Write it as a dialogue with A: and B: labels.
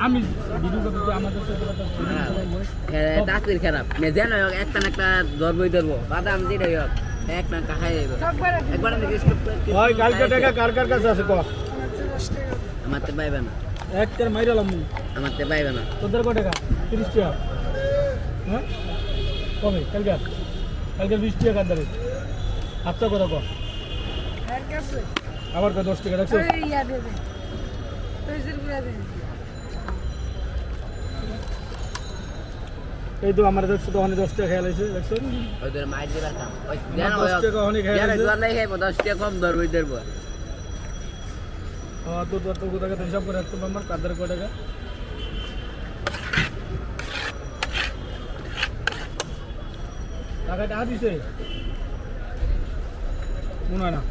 A: আমি ভিডিও করতে আমাদের
B: তাসির খারাপ যেন একটা না একটা ধরবই ধরবো বাদাম যেটাই হোক একটা খাই যাইব একবার
A: ওই কালকে টাকা কার কার কাছে আছে ক
B: আমার তো পাইবে না
A: একটার মাইরালাম
B: আমার তো পাইবে না
A: তোদের কত টাকা 30 টাকা হ্যাঁ কবে কালকে 20 টাকা দাঁড়ে আচ্ছা কত ক আবার কত 10 টাকা রাখছো এই তো আমার দেখছো তো অনেক 10 টাকা খেয়াল আছে দেখছো
B: ওই তোর মাইর দিবার কাম ওই
A: 10 টাকা অনেক খেয়াল আছে
B: জানা খাইবো 10 টাকা কম ধরবই ধরবো
A: তো কত টাকা হিসাব করে রাখতে পারবো কাদের কত টাকা টাকাটা দিছে মনে হয় না